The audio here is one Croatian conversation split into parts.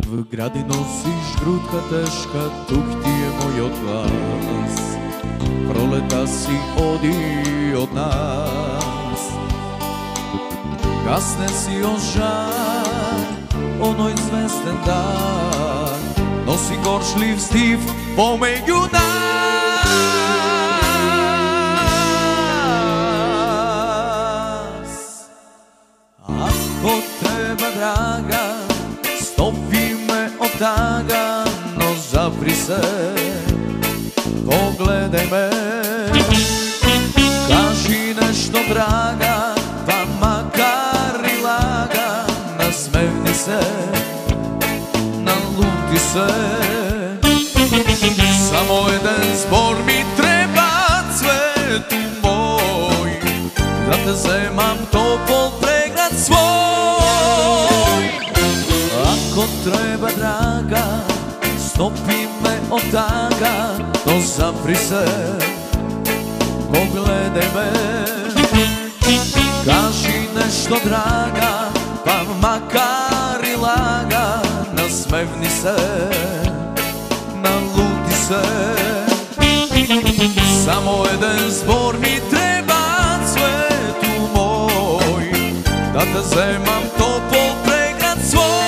V gradi nosiš grutka teška, tuh ti je moj odglas. Proleta si, odi od nas. Gasne si ožar, onoj zvezden dan. Nosi goršljiv stiv pomeđu nas. Ako treba, draga, stopi me od taga, no zapri se, pogledaj me. Kaži nešto, draga, pa makar i laga, nasmevni se, naluti se. Samo jedan zbor mi treba, cvetu moj, da te zemam topol pregrad svoj. Ako treba, draga, stopi me od taga, no zapri se, pogledaj me. Kaži nešto, draga, pa makar i laga, nasmevni se, naluti se. Samo jedan zbor mi treba, cvetu moj, da te zemam topol pregrad svoj.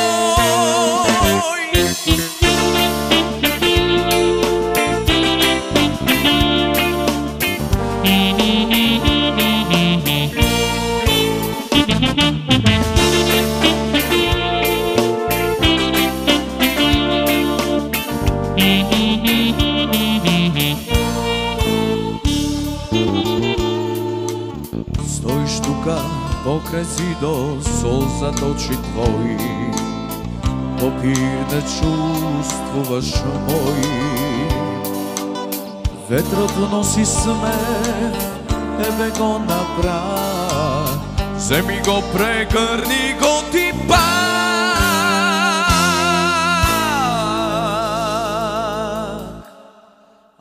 Stojiš tuka pokraj zido, solza toči tvoji, popirne čustvovaš moji. Vetrot nosi smeh, tebe go napra, zemi go pregrni, go ti pak.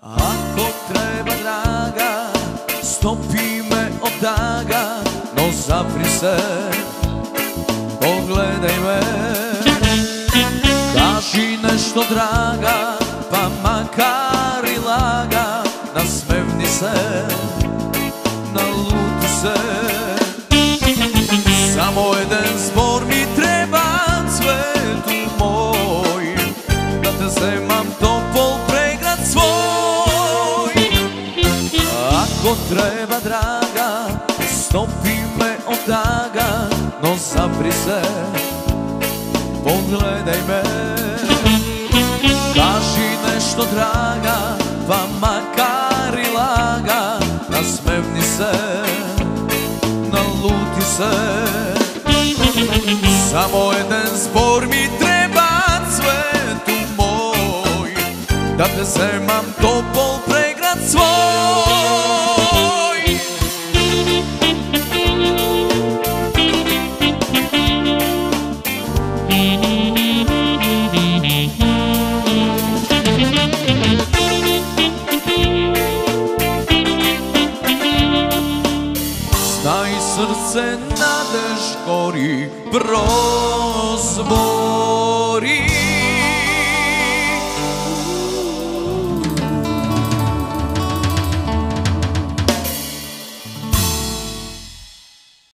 Ako treba, draga, stopi me od taga, no zapri se, pogledaj me. Kaži nešto, draga, pa makar i laga, nasmevni se, naluti se. Samo jedan zbor mi treba, cvetu moj, da te zemam topol pregrad svoj. Ako treba, draga, stopi me od taga, no zapri se, pogledaj me. Kaži nešto, draga, pa makar i laga, nasmevni se, naluti se. Samo jedan zbor mi treba, cvetu moj, da te zemam topol pregrad svoj. Znaj, srce, nadež gori, prozbori.